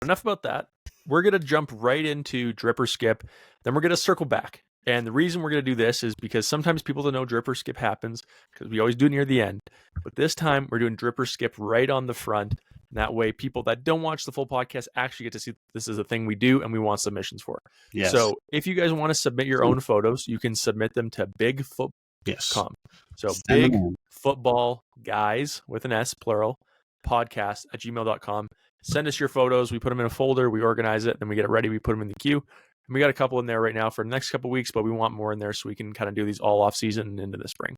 enough about that. We're going to jump right into drip or skip. Then we're going to circle back. And the reason we're going to do this is because sometimes people don't know drip or skip happens because we always do it near the end. But this time we're doing drip or skip right on the front. And that way people that don't watch the full podcast actually get to see this is a thing we do and we want submissions for. Yes. So if you guys want to submit your own photos, you can submit them to bigfootball.com. Yes. So big football guys with an S plural podcast at gmail.com. Send us your photos. We put them in a folder. We organize it. Then we get it ready. We put them in the queue. And we got a couple in there right now for the next couple of weeks, but we want more in there so we can kind of do these all off season and into the spring.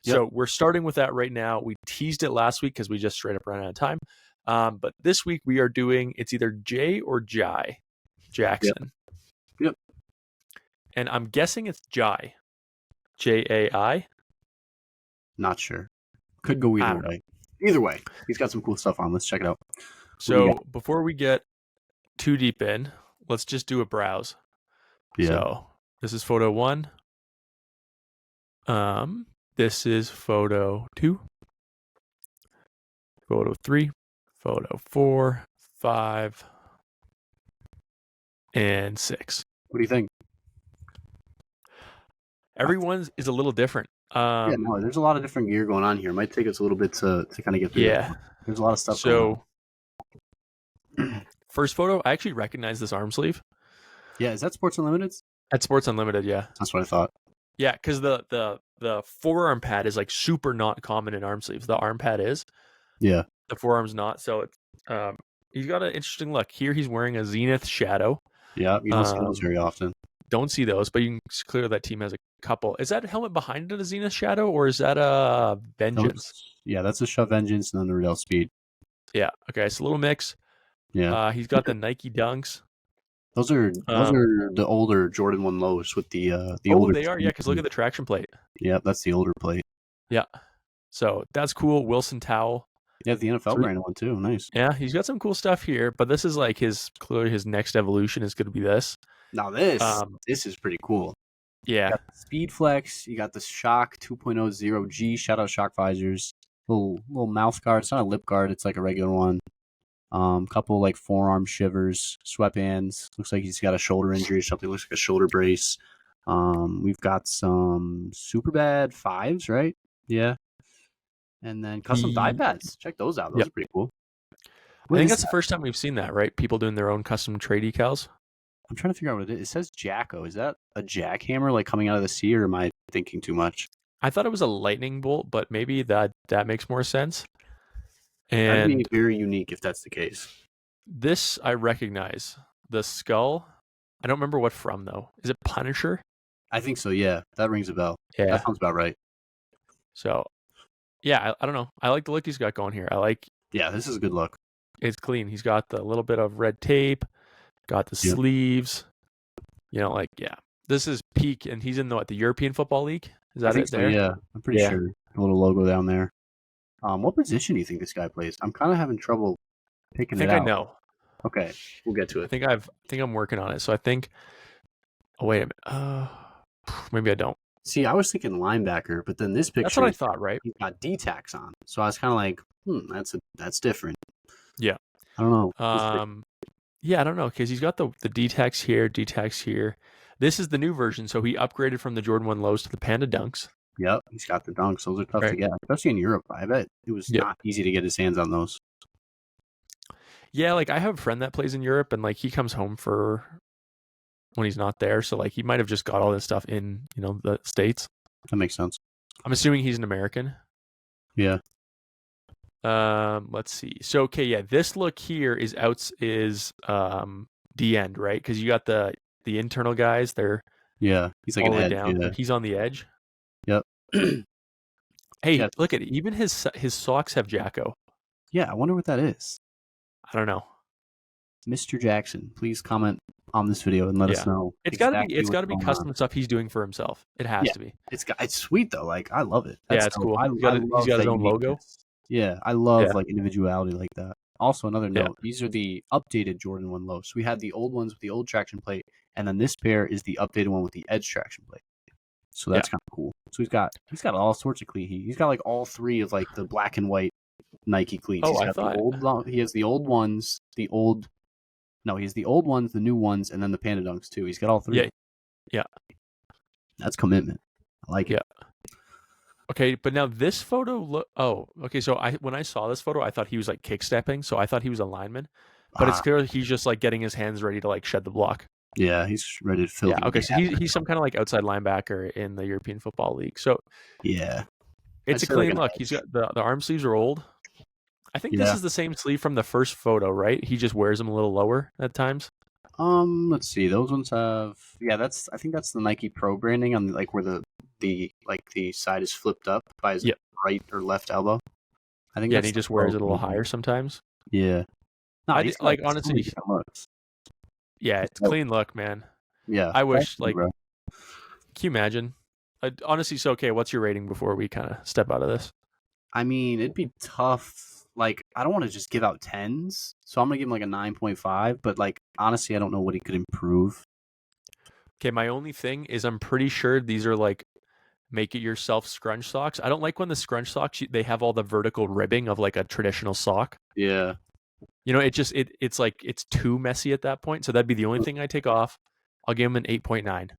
Yep. So we're starting with that right now. We teased it last week because we just straight up ran out of time. But this week we are doing, it's either Jay or Jai Jackson. Yep. And I'm guessing it's Jai. Jai. Not sure. Could go either way. Either way, he's got some cool stuff on. Let's check it out. So before we get too deep in, let's just do a browse. Yeah. So this is photo 1. This is photo 2. Photo 3. Photo 4, 5, and 6. What do you think? Everyone's is a little different. There's a lot of different gear going on here. It might take us a little bit to kind of get through. Yeah. There's a lot of stuff going on. First photo, I actually recognize this arm sleeve. Yeah, is that Sports Unlimited? At Sports Unlimited, yeah. That's what I thought. Yeah, because the forearm pad is like super not common in arm sleeves. The arm pad is. Yeah. The forearm's not. So it's he's got an interesting look. Here he's wearing a Zenith Shadow. Yeah, you don't see those very often. Don't see those, but you can clear that team has a couple. Is that helmet behind it a Zenith Shadow or is that a Vengeance? Yeah, that's a Shove Vengeance and then the Real Speed. Yeah. Okay, it's a little mix. Yeah. He's got the Nike Dunks. Those are the older Jordan 1 lows with the Oh, older. they are. Yeah, because look at the traction plate. Yeah, that's the older plate. Yeah. So that's cool. Wilson Towel. Yeah, the NFL brand one too. Nice. Yeah, he's got some cool stuff here, but this is like clearly his next evolution is going to be this. Now this is pretty cool. Yeah. You got the Speed Flex. You got the Shock 2.0 Zero G. Shout out Shock visors. Little mouth guard. It's not a lip guard. It's like a regular one. Couple like forearm shivers, sweatbands. Looks like he's got a shoulder injury or something. Looks like a shoulder brace. We've got some super bad 5s, right? Yeah. And then custom thigh pads. Check those out. Those are pretty cool. I think that's the first time we've seen that, right? People doing their own custom tray decals. I'm trying to figure out what it is. It says Jacko. Is that a jackhammer like coming out of the sea, or am I thinking too much? I thought it was a lightning bolt, but maybe that makes more sense. And that'd be very unique if that's the case. This I recognize. The skull. I don't remember what from though. Is it Punisher? I think so. Yeah, that rings a bell. Yeah, that sounds about right. So, yeah, I don't know. I like the look he's got going here. Yeah, this is a good look. It's clean. He's got the little bit of red tape. Got the sleeves. This is peak, and he's in the European Football League. Is that it there? Yeah, I'm pretty sure. A little logo down there. What position do you think this guy plays? I'm kind of having trouble picking it out. I think I know. Okay, we'll get to it. I think I'm working on it. So I think. Oh wait a minute. Maybe I don't. See, I was thinking linebacker, but then this picture. That's what I thought, right? He's got D-tacs on, so I was kind of like, that's different. Yeah. I don't know. I don't know because he's got the D-tacs here, D-tacs here. This is the new version, so he upgraded from the Jordan 1 lows to the Panda Dunks. Yep, he's got the Dunks. Those are tough to get, especially in Europe. I bet it was not easy to get his hands on those. Yeah, I have a friend that plays in Europe, and he comes home for when he's not there, so he might have just got all this stuff in the States. That makes sense. I'm assuming he's an American. Yeah. Let's see. So this look here is the end, right? Because you got the internal guys. They're he's like all an the way edge, down. yeah. He's on the edge. Yep. Hey, look at it. Even his socks have Jacko. Yeah, I wonder what that is. I don't know. Mr. Jackson, please comment on this video and let us know. It's got to be custom stuff he's doing for himself. It has to be. It's sweet though. I love it. It's cool. He's got his own logo. Yeah, I love individuality like that. Also, another note: these are the updated Jordan 1 lows. So we had the old ones with the old traction plate, and then this pair is the updated one with the edge traction plate. So that's kind of cool. So he's got all sorts of cleat. He's got all 3 of the black and white Nike cleats. Oh, he has the old ones, the old No, he's the old ones, the new ones, and then the Panda Dunks too. He's got all three. Yeah, yeah, That's commitment. I like it. yeah. Okay, but now this photo look. Oh, okay. So when I saw this photo, I thought he was like kick stepping. So I thought he was a lineman, but it's clear he's just like getting his hands ready to like shed the block. Yeah, he's ready to fill Yeah. the Okay. So gap. he's some kind of like outside linebacker in the European Football League. So Yeah. it's I'd a say like clean an look. He's got the arm sleeves are old. I think this Yeah. is the same sleeve from the first photo, right? He just wears them a little lower at times. Let's see. Those ones have I think that's the Nike Pro branding on like where the side is flipped up by his Yeah. right or left elbow. I think Yeah, that's and he the just Pro wears it a little branding. higher sometimes. Yeah. No, I he's got like so many honestly, different looks. yeah, it's Oh, clean look, man. yeah. I Thank wish you, like, bro. can you imagine? Honestly, so okay. What's your rating before we kind of step out of this? I mean, it'd be tough. Like, I don't want to just give out tens, so I'm gonna give him like a 9.5. But like, honestly, I don't know what he could improve. Okay, my only thing is I'm pretty sure these are like make it yourself scrunch socks. I don't like when the scrunch socks they have all the vertical ribbing of like a traditional sock. Yeah. You know, it's like it's too messy at that point. So that'd be the only thing I take off. I'll give him an 8.9.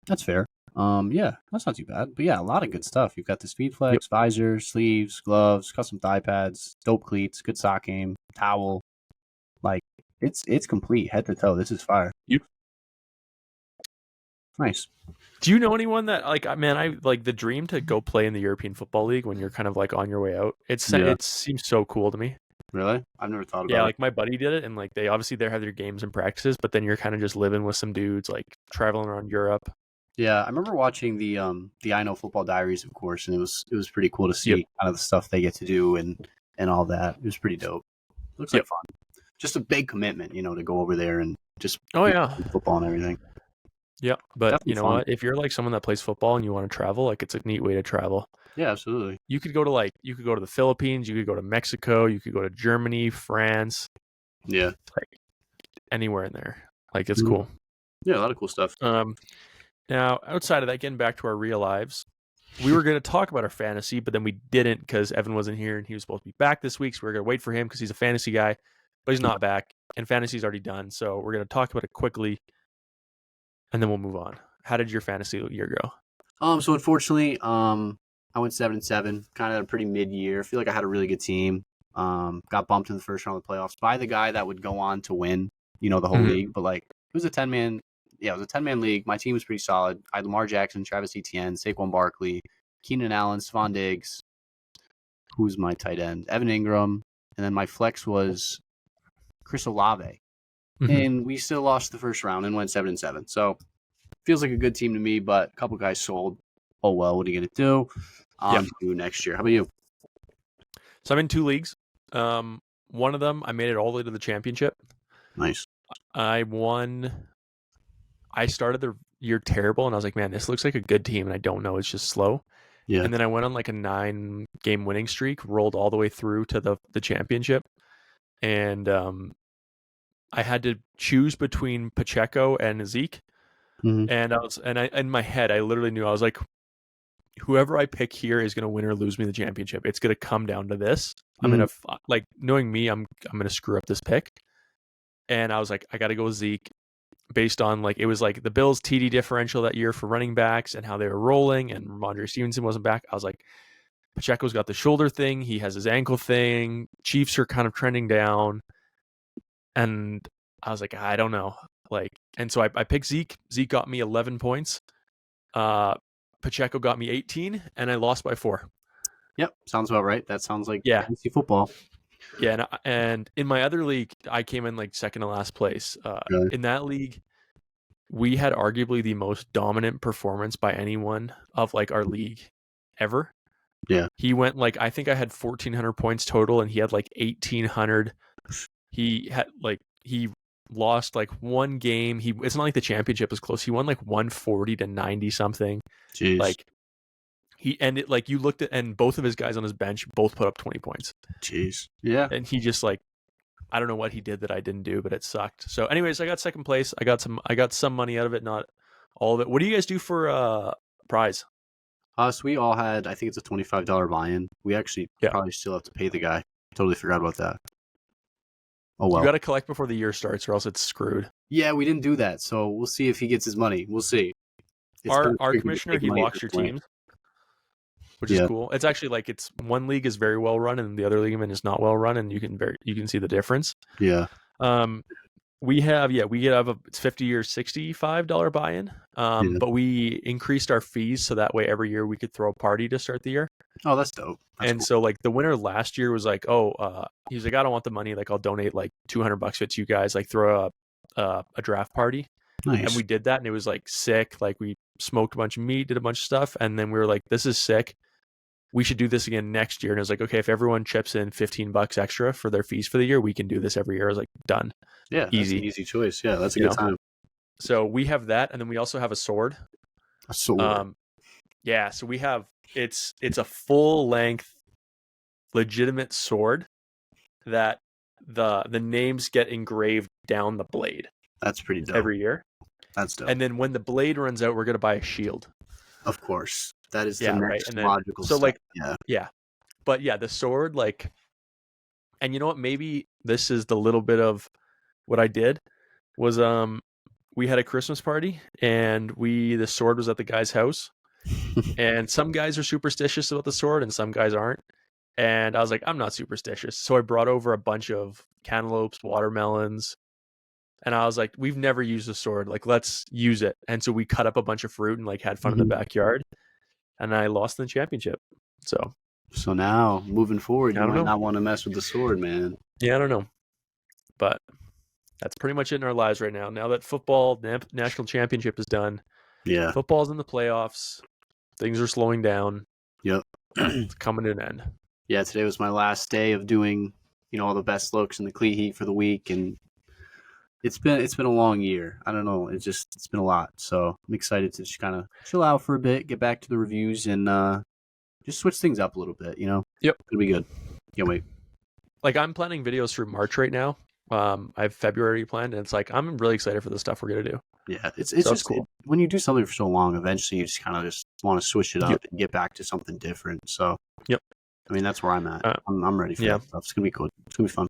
That's fair. Yeah, that's not too bad. But yeah, a lot of good stuff. You've got the speed Yep. flex, visor, sleeves, gloves, custom thigh pads, dope cleats, good sock game, towel. Like it's complete head to toe. This is fire. Nice. Do you know anyone that like man, I like the dream to go play in the European Football League when you're kind of like on your way out. Yeah. It seems so cool to me. Really? I've never thought Yeah, about like my buddy did it and like they obviously have their games and practices, but then you're kind of just living with some dudes like traveling around Europe. it. Yeah, I remember watching the I Know Football Diaries, of course, and it was pretty cool to see Yep. kind of the stuff they get to do and all that. It was pretty dope. Looks like fun. Just a big commitment, to go over there and just Oh yeah. football and everything. Yeah, but Definitely you know fun. what? If you're like someone that plays football and you want to travel, like it's a neat way to travel. Yeah, absolutely. You could go to the Philippines, you could go to Mexico, you could go to Germany, France, Yeah. like anywhere in there. Like it's Mhm. cool. Yeah, a lot of cool stuff. Now outside of that, getting back to our real lives, we were going to talk about our fantasy, but then we didn't because Evan wasn't here and he was supposed to be back this week. So we are going to wait for him because he's a fantasy guy, but he's not back and fantasy's already done. So we're going to talk about it quickly and then we'll move on. How did your fantasy year go? So unfortunately, I went 7-7, kind of a pretty mid-year. I feel like I had a really good team. Got bumped in the first round of the playoffs by the guy that would go on to win, the whole Mhm. league. But like, it was a 10-man. Yeah, it was a 10-man league. My team was pretty solid. I had Lamar Jackson, Travis Etienne, Saquon Barkley, Keenan Allen, Stephon Diggs. Who's my tight end? Evan Ingram, and then my flex was Chris Olave. Mhm. And we still lost the first round and went 7-7. So feels like a good team to me, but a couple guys sold. Oh well, what are you gonna do? On to next year. How about you? So I'm in 2 leagues. One of them I made it all the way to the championship. Nice. I won. I started the year terrible, and I was like, man, this looks like a good team, and I don't know, it's just slow. Yeah. And then I went on like a 9-game winning streak, rolled all the way through to the championship, and I had to choose between Pacheco and Zeke, Mhm. and I in my head I literally knew I was like, whoever I pick here is going to win or lose me the championship. It's going to come down to this. I'm Mhm. going to like knowing me, I'm going to screw up this pick. And I was like, I got to go with Zeke based on like, it was like the Bills TD differential that year for running backs and how they were rolling and Ramondre Stevenson wasn't back. I was like, Pacheco's got the shoulder thing. He has his ankle thing. Chiefs are kind of trending down. And I was like, I don't know. Like, and so I picked Zeke. Zeke got me 11 points. Pacheco got me 18, and I lost by 4. Yep, sounds about right. That sounds like Yeah. fantasy football. Yeah, and in my other league, I came in like second to last place. Really? In that league, we had arguably the most dominant performance by anyone of like our league ever. Yeah. He went like, I think I had 1,400 points total, and he had like 1,800. He lost like one game. It's not like the championship was close. He won like 140 to 90 something. Jeez. Like he ended like you looked at, and both of his guys on his bench both put up 20 points. Jeez. Yeah. And he just like, I don't know what he did that I didn't do, but it sucked. So anyways, I got second place. I got some money out of it, not all of it. What do you guys do for prize? So we all had, I think it's a $25 buy-in. We actually probably still have to pay the guy. Totally forgot about that. Oh You well. got to collect before the year starts, or else it's screwed. Yeah, we didn't do that, so we'll see if he gets his money. We'll see. It's Our kind of tricky to commissioner, take he money at locks this your point. teams, which is Yeah. cool. It's actually like it's one league is very well run and the other league is not well run, and you can see the difference. Yeah. We have it's 50 or $65 buy-in. Yeah. But we increased our fees so that way every year we could throw a party to start the year. Oh, that's dope. That's cool. So like the winner last year was like, he's like, I don't want the money. Like I'll donate like $200 to you guys. Like throw a draft party. Nice. And we did that, and it was like sick. Like we smoked a bunch of meat, did a bunch of stuff, and then we were like, this is sick. We should do this again next year. And it was like, okay, if everyone chips in $15 extra for their fees for the year, we can do this every year. I was like, done. Yeah, easy. That's an easy choice. Yeah, that's a good time. So we have that, and then we also have a sword. A sword. Yeah, so we have it's a full length, legitimate sword that the names get engraved down the blade. That's pretty dope. Every year. That's dope. And then when the blade runs out, we're gonna buy a shield. Of course, that is the next logical so step. Like, yeah, but yeah, the sword, like, and you know what? Maybe this is the little bit of what I did was we had a Christmas party, and the sword was at the guy's house, and some guys are superstitious about the sword, and some guys aren't. And I was like, I'm not superstitious, so I brought over a bunch of cantaloupes, watermelons. And I was like, we've never used a sword. Like, let's use it. And so we cut up a bunch of fruit and like had fun in the backyard. And I lost in the championship. So now moving forward, you might not want to mess with the sword, man. Yeah, I don't know. But that's pretty much it in our lives right now. Now that football national championship is done. Yeah. Football's in the playoffs. Things are slowing down. Yep. It's coming to an end. Yeah, today was my last day of doing, all the best looks in the cleat heat for the week, and it's been a long year. I don't know. It's been a lot. So I'm excited to just kind of chill out for a bit, get back to the reviews, and just switch things up a little bit. Yep. It'll be good. Can't wait. Like I'm planning videos through March right now. I have February planned, and it's like I'm really excited for the stuff we're gonna do. Yeah, it's just cool. When you do something for so long, eventually you just kind of just want to switch it up and get back to something different. So yep. I mean, that's where I'm at. I'm ready for that stuff. It's gonna be cool. It's gonna be fun.